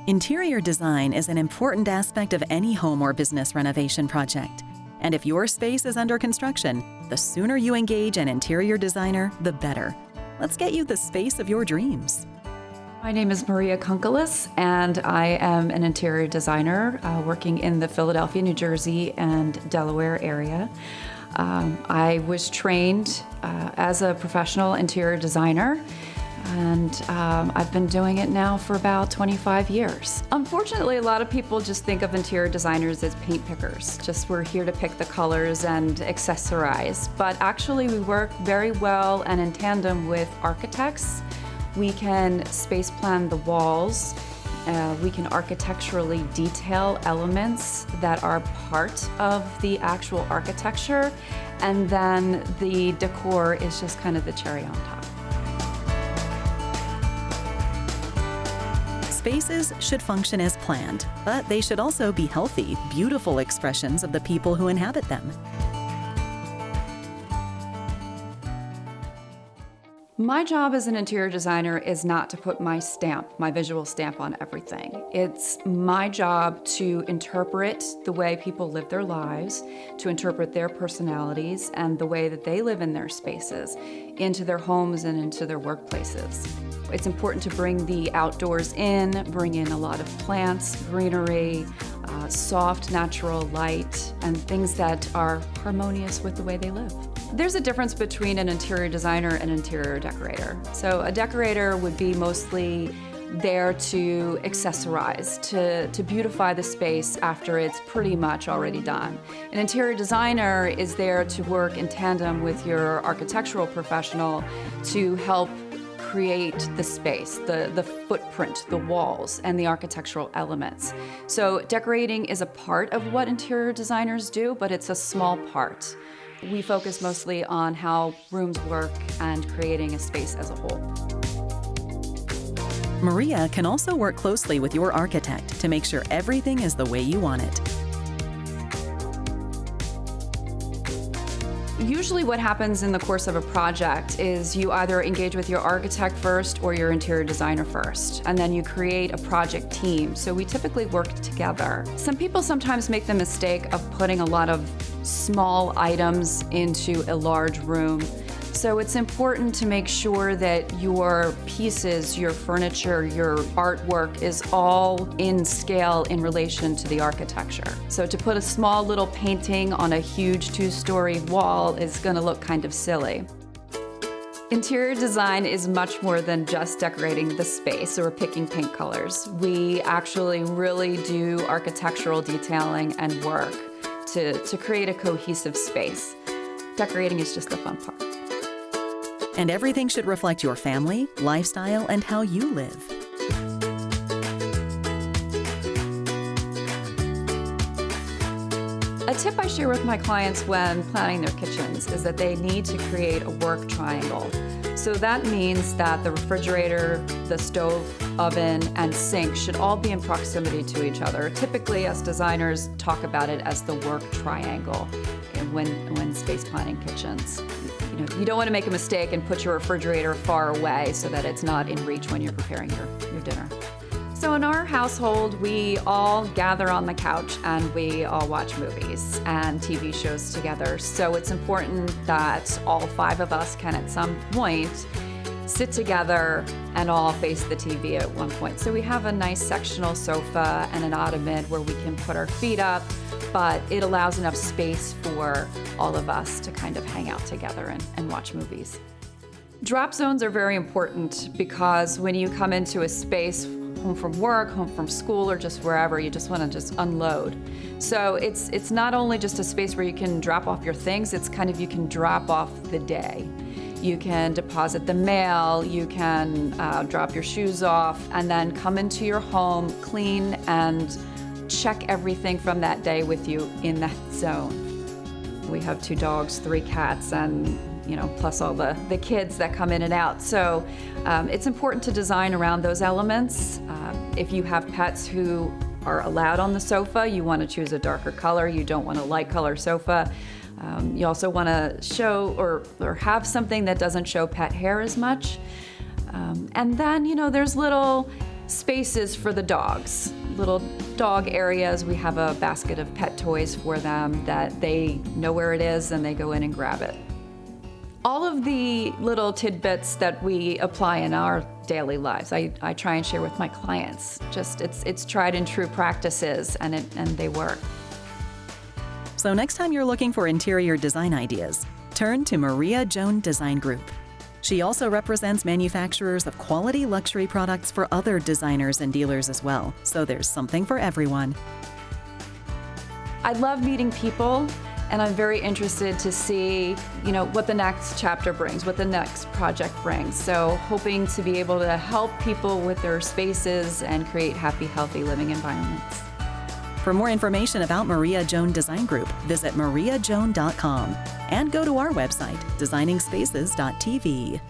Interior design is an important aspect of any home or business renovation project. And if your space is under construction, the sooner you engage an interior designer, the better. Let's get you the space of your dreams. My name is Maria Kunkelis, and I am an interior designer working in the Philadelphia, New Jersey, and Delaware area. I was trained as a professional interior designer, and I've been doing it now for about 25 years. Unfortunately, a lot of people just think of interior designers as paint pickers. Just we're here to pick the colors and accessorize. But actually, we work very well and in tandem with architects. We can space plan the walls. We can architecturally detail elements that are part of the actual architecture. And then the decor is just kind of the cherry on top. Spaces should function as planned, but they should also be healthy, beautiful expressions of the people who inhabit them. My job as an interior designer is not to put my stamp, my visual stamp on everything. It's my job to interpret the way people live their lives, to interpret their personalities and the way that they live in their spaces into their homes and into their workplaces. It's important to bring the outdoors in, bring in a lot of plants, greenery, soft, natural light, and things that are harmonious with the way they live. There's a difference between an interior designer and an interior decorator. So a decorator would be mostly there to accessorize, to beautify the space after it's pretty much already done. An interior designer is there to work in tandem with your architectural professional to help create the space, the footprint, the walls, and the architectural elements. So decorating is a part of what interior designers do, but it's a small part. We focus mostly on how rooms work and creating a space as a whole. Maria can also work closely with your architect to make sure everything is the way you want it. Usually what happens in the course of a project is you either engage with your architect first or your interior designer first, and then you create a project team. So we typically work together. Some people sometimes make the mistake of putting a lot of small items into a large room. So it's important to make sure that your pieces, your furniture, your artwork is all in scale in relation to the architecture. So to put a small little painting on a huge 2-story wall is going to look kind of silly. Interior design is much more than just decorating the space or picking paint colors. We actually really do architectural detailing and work to create a cohesive space. Decorating is just the fun part. And everything should reflect your family, lifestyle, and how you live. A tip I share with my clients when planning their kitchens is that they need to create a work triangle. So that means that the refrigerator, the stove, oven, and sink should all be in proximity to each other. Typically, us designers talk about it as the work triangle when space planning kitchens. You don't want to make a mistake and put your refrigerator far away so that it's not in reach when you're preparing your dinner. So in our household, we all gather on the couch and we all watch movies and TV shows together. So it's important that all 5 of us can at some point sit together and all face the TV at one point. So we have a nice sectional sofa and an ottoman where we can put our feet up, but it allows enough space for all of us to kind of hang out together and watch movies. Drop zones are very important because when you come into a space, home from work, home from school, or just wherever, you just want to just unload. So it's not only just a space where you can drop off your things, it's kind of you can drop off the day. You can deposit the mail, you can drop your shoes off, and then come into your home, clean, and check everything from that day with you in that zone. We have 2 dogs, 3 cats, and plus all the kids that come in and out. So it's important to design around those elements. If you have pets who are allowed on the sofa, you want to choose a darker color. You don't want a light color sofa. You also want to show or have something that doesn't show pet hair as much. And then, there's little spaces for the dogs, little dog areas. We have a basket of pet toys for them that they know where it is and they go in and grab it. All of the little tidbits that we apply in our daily lives, I try and share with my clients. Just it's tried and true practices, and they work. So next time you're looking for interior design ideas, turn to Maria Joan Design Group. She also represents manufacturers of quality luxury products for other designers and dealers as well, so there's something for everyone. I love meeting people, and I'm very interested to see, what the next chapter brings, what the next project brings. So hoping to be able to help people with their spaces and create happy, healthy living environments. For more information about Maria Joan Design Group, visit mariajoan.com and go to our website, designingspaces.tv.